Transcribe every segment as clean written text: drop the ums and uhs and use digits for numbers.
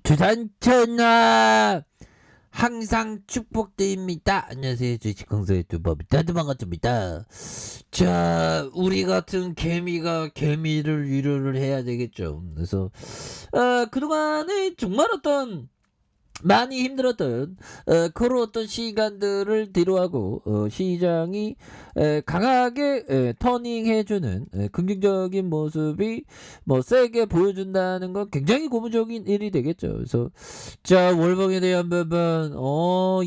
주산천하 항상 축복드립니다. 안녕하세요. 주식강사 유튜버입니다. 반갑습니다. 자, 우리 같은 개미가 개미를 위로를 해야 되겠죠. 그래서 그동안에 정말 많이 힘들었던 그런 어떤 시간들을 뒤로하고 시장이 강하게 터닝해주는 긍정적인 모습이 뭐 세게 보여준다는 건 굉장히 고무적인 일이 되겠죠. 그래서 자, 월봉에 대한 부분,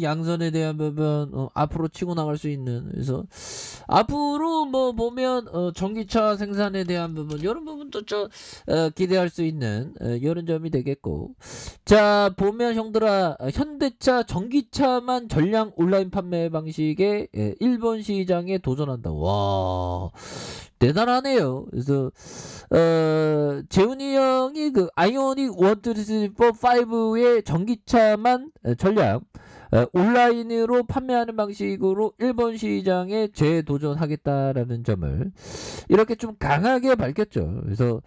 양선에 대한 부분, 앞으로 치고 나갈 수 있는, 그래서 앞으로 뭐 보면 전기차 생산에 대한 부분, 이런 부분도 기대할 수 있는 이런 점이 되겠고, 자, 보면 형들아, 현대차 전기차만 전량 온라인 판매 방식의 일본 시장에 도전한다. 와, 대단하네요. 그래서 재훈이 형이 그 아이오닉 1, 2, 3, 4, 5의 전기차만 전량 온라인으로 판매하는 방식으로 일본 시장에 재도전하겠다라는 점을 이렇게 좀 강하게 밝혔죠. 그래서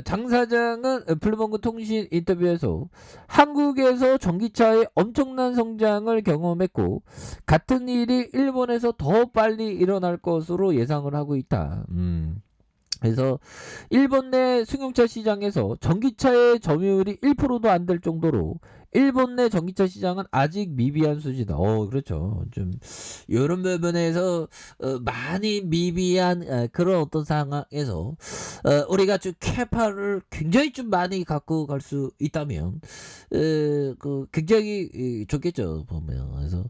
장 사장은 블룸버그 통신 인터뷰에서 한국에서 전기차의 엄청난 성장을 경험했고 같은 일이 일본에서 더 빨리 일어날 것으로 예상을 하고 있다. 그래서 일본 내 승용차 시장에서 전기차의 점유율이 1%도 안 될 정도로 일본 내 전기차 시장은 아직 미비한 수준이다. 그렇죠. 좀 이런 부분에서 많이 미비한 그런 어떤 상황에서 우리가 좀 캐파를 굉장히 좀 많이 갖고 갈 수 있다면 그 굉장히 좋겠죠. 보면. 그래서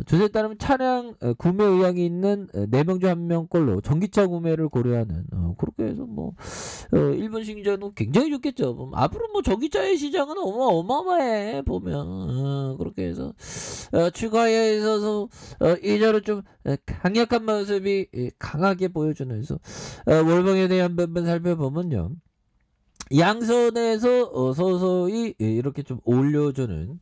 조사에 따르면 차량 구매 의향이 있는 4명 중 1명꼴로 전기차 구매를 고려하는 그렇게 해서 뭐 일본 시장도 굉장히 좋겠죠. 보면 앞으로 뭐 전기차의 시장은 어마어마해 보면 그렇게 해서 추가에 있어서 이자로 좀 강력한 모습이 강하게 보여주는, 그래서 월봉에 대한 부분 살펴보면요, 양선에서 서서히 이렇게 좀 올려주는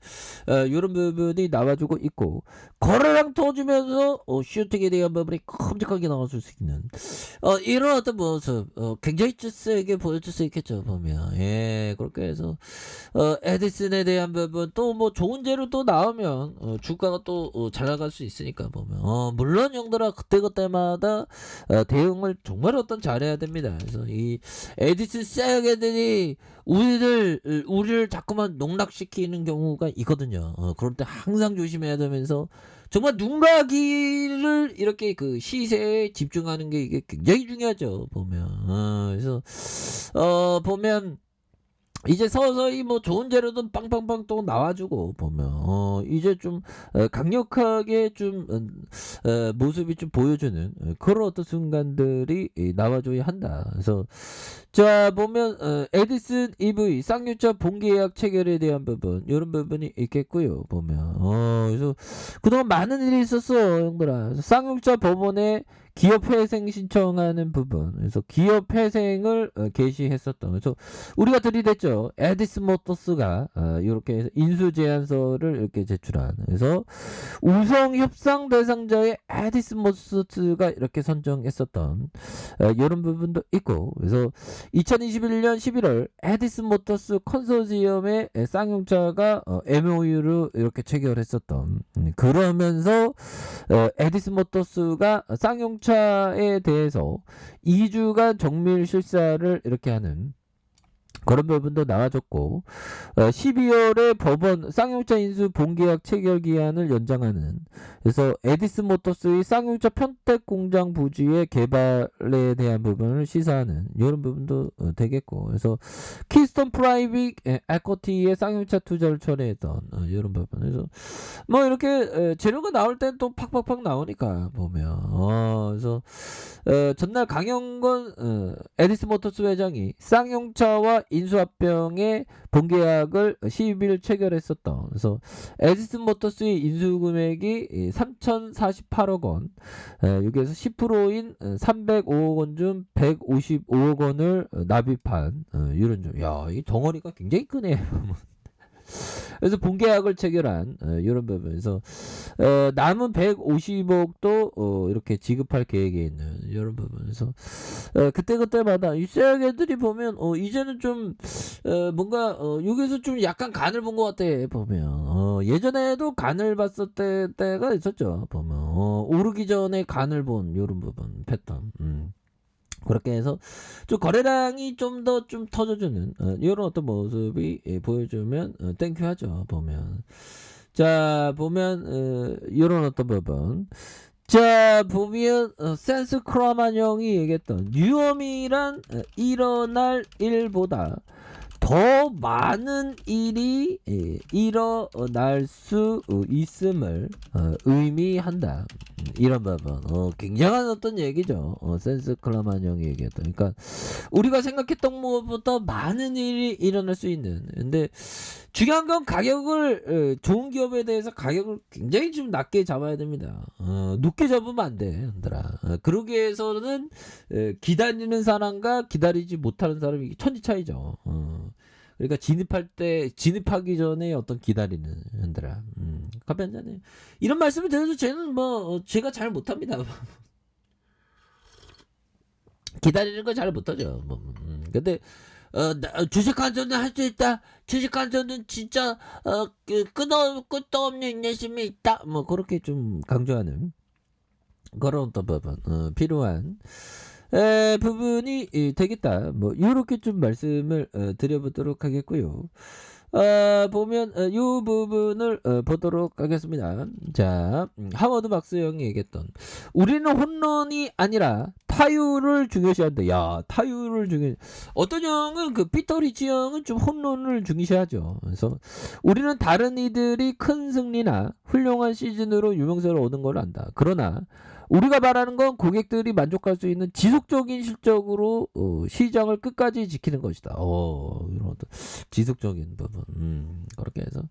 이런 부분이 나와주고 있고, 거래량 터주면서 슈팅에 대한 부분이 큼직하게 나와줄 수 있는 이런 어떤 모습 굉장히 세게 보여줄 수 있겠죠. 보면 그렇게 해서 에디슨에 대한 부분 또 뭐 좋은 재료 또 나오면 주가가 또 잘 나갈 수 있으니까 보면 물론 형들아 그때그때마다 대응을 정말 잘해야 됩니다. 그래서 이 에디슨 셀게들이 우리를 자꾸만 농락시키는 경우가 있거든요. 그럴 때 항상 조심해야 되면서 정말 눈과 귀를 이렇게 그 시세에 집중하는 게 이게 굉장히 중요하죠. 보면 그래서 보면 이제 서서히 뭐 좋은 재료도 빵빵빵 또 나와주고 보면 이제 좀 강력하게 좀 모습이 좀 보여주는 그런 어떤 순간들이 나와줘야 한다. 그래서 자, 보면 에디슨 EV 쌍용차 본계약 체결에 대한 부분, 이런 부분이 있겠고요. 보면 그래서 그동안 많은 일이 있었어, 형들아. 그래서 쌍용차 법원에 기업 회생 신청하는 부분, 그래서 기업 회생을 개시했었던, 그래서 우리가 들이댔죠. 에디슨 모터스가 이렇게 해서 인수 제안서를 이렇게 제출한, 그래서 우성 협상 대상자의 에디슨 모터스가 이렇게 선정했었던 이런 부분도 있고, 그래서 2021년 11월 에디슨 모터스 컨소시엄의 쌍용차가 MOU를 이렇게 체결했었던, 그러면서 에디슨 모터스가 쌍용차에 대해서 2주간 정밀 실사를 이렇게 하는 그런 부분도 나와줬고, 12월에 법원 쌍용차 인수 본계약 체결 기한을 연장하는, 그래서 에디슨 모터스의 쌍용차 편택 공장 부지의 개발에 대한 부분을 시사하는 이런 부분도 되겠고, 그래서 키스톤 프라이빗 에코티의 쌍용차 투자를 철회했던 이런 부분, 그래서 뭐 이렇게 재료가 나올 땐 또 팍팍팍 나오니까 보면 그래서 전날 강영건 에디슨 모터스 회장이 쌍용차와 인수합병의 본계약을 10일 체결했었던, 그래서 에디슨 모터스의 인수 금액이 3,048억 원, 여기에서 10%인 305억 원 중 155억 원을 납입한 이런 점. 야, 이 덩어리가 굉장히 크네요. 그래서 본계약을 체결한 이런 부분에서 남은 150억도 이렇게 지급할 계획에 있는 이런 부분에서 그때그때마다 이 세력애들이 보면 이제는 좀 뭔가 여기서 좀 약간 간을 본 것 같아 보면 예전에도 간을 봤을 때가 있었죠 보면 오르기 전에 간을 본 이런 부분 패턴 그렇게 해서 좀 거래량이 좀 더 좀 터져주는 이런 어떤 모습이 보여주면 땡큐하죠 보면 자 보면 이런 어떤 부분 자 보면 센스 크라만 형이 얘기했던 유엄이란 일어날 일보다 더 많은 일이 일어날 수 있음을 의미한다. 이런 부분 굉장한 어떤 얘기죠. 센스 클라만 형이 얘기했던. 그러니까 우리가 생각했던 것보다 많은 일이 일어날 수 있는. 근데 중요한 건 가격을 좋은 기업에 대해서 가격을 굉장히 좀 낮게 잡아야 됩니다. 높게 잡으면 안 돼, 얘들아. 그러기 위해서는 기다리는 사람과 기다리지 못하는 사람이 천지 차이죠. 그러니까 진입하기 전에 어떤 기다리는 흔들아. 커피 한 잔에 이런 말씀을 드려도 쟤는 뭐 제가 잘 못합니다. 기다리는 거 잘 못하죠. 근데 주식 한전은 할 수 있다. 주식 한전은 진짜 끝도 없는 인내심이 있다. 뭐 그렇게 좀 강조하는 그런 어떤 부분 필요한 부분이 되겠다. 뭐 이렇게 좀 말씀을 드려보도록 하겠고요. 보면 이 부분을 보도록 하겠습니다. 자, 하워드 박스 형이 얘기했던 우리는 홈런이 아니라 타율을 중요시한다. 야, 타율을 어떤 형은 그 피터 리치 형은 좀 홈런을 중요시하죠. 그래서 우리는 다른 이들이 큰 승리나 훌륭한 시즌으로 유명세를 얻은 걸 안다. 그러나 우리가 말하는 건 고객들이 만족할 수 있는 지속적인 실적으로 시장을 끝까지 지키는 것이다. 이런 어떤 지속적인 부분. 그렇게 해서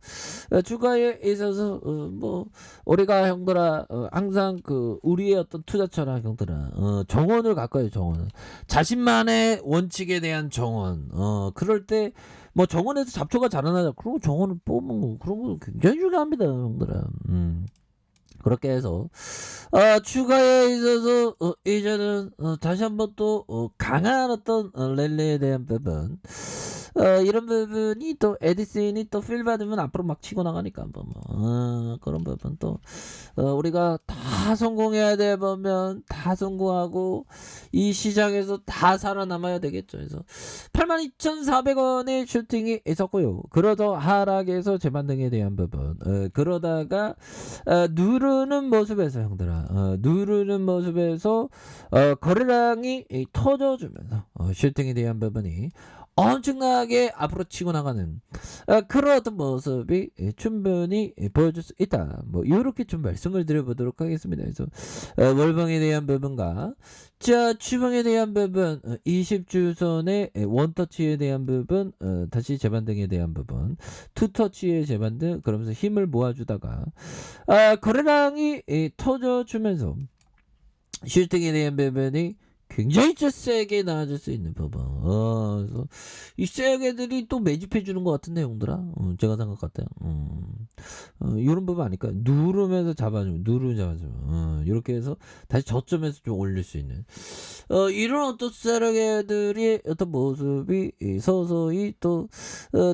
주가에 있어서 뭐 우리가 형들아 항상 그 우리의 어떤 투자처나 형들아 정원을 가까이 정원. 자신만의 원칙에 대한 정원. 그럴 때 뭐 정원에서 잡초가 자라나자. 그런 정원을 뽑는 거 그런 거 굉장히 중요합니다, 형들아. 그렇게 해서 추가에 있어서 이제는 다시 한번 또 강한 어떤 랠리에 대한 부분 이런 부분이 또 에디슨이 또 필 받으면 앞으로 막 치고 나가니까 뭐 그런 부분 또 우리가 다 성공해야 돼 보면 다 성공하고 이 시장에서 다 살아남아야 되겠죠. 그래서 82,400원의 슈팅이 있었고요. 그러다 하락에서 재반등에 대한 부분 그러다가 누르는 모습에서 형들아 누르는 모습에서 거래량이 터져주면서 슈팅에 대한 부분이 엄청나게 앞으로 치고 나가는 그런 어떤 모습이 충분히 보여줄 수 있다. 뭐 이렇게 좀 말씀을 드려보도록 하겠습니다. 그래서 월봉에 대한 부분과 자 추봉에 대한 부분 20주선의 원터치에 대한 부분 다시 재반등에 대한 부분 투터치의 재반등 그러면서 힘을 모아주다가 거래량이 터져주면서 슈팅에 대한 부분이 굉장히 세게 나아질 수 있는 부분. 그래서 이 세력애들이 또 매집해 주는 것 같은데 형들아. 제가 생각 같아요. 이런 부분 아닐까? 누르면서 잡아주면, 이렇게 해서 다시 저점에서 좀 올릴 수 있는. 이런 어떤 세력애들의 어떤 모습이 서서히 또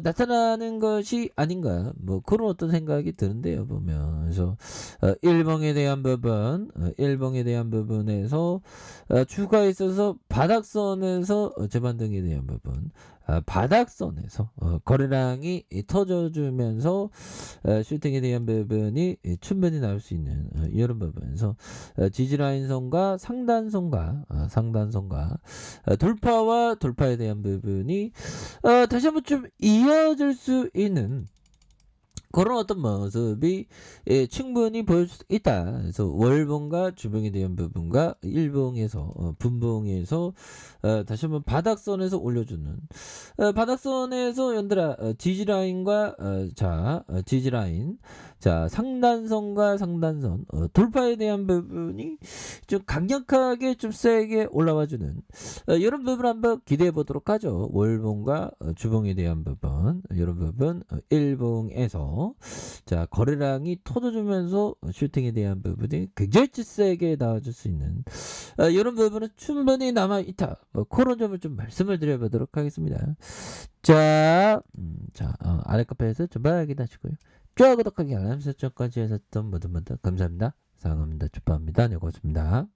나타나는 것이 아닌가. 뭐 그런 어떤 생각이 드는데요 보면. 그래서 일봉에 대한 부분, 일봉에 대한 부분에서 추가에 있어서 바닥선에서 재반등에 대한 부분 바닥선에서 거래량이 터져주면서 슈팅에 대한 부분이 충분히 나올 수 있는 이런 부분에서 지지라인선과 상단선과 돌파와 돌파에 대한 부분이 다시 한번 좀 이어질 수 있는 그런 어떤 모습이 충분히 보일 수 있다. 그래서 월봉과 주봉에 대한 부분과 일봉에서 분봉에서 다시 한번 바닥선에서 올려주는 바닥선에서 연들아 지지라인과 지지라인 자, 상단선과 상단선 돌파에 대한 부분이 좀 강력하게 좀 세게 올라와주는 이런 부분 한번 기대해 보도록 하죠. 월봉과 주봉에 대한 부분 이런 부분 일봉에서 자 거래량이 터져주면서 슈팅에 대한 부분이 굉장히 세게 나와줄 수 있는 이런 부분은 충분히 남아있다. 그런 점을 좀 말씀을 드려보도록 하겠습니다. 자, 아래 카페에서 좀 확인하시고요. 좋아요, 구독하기, 알람 설정까지 하셨던 모든 분들 감사합니다. 사랑합니다. 축복합니다. 네, 고맙습니다.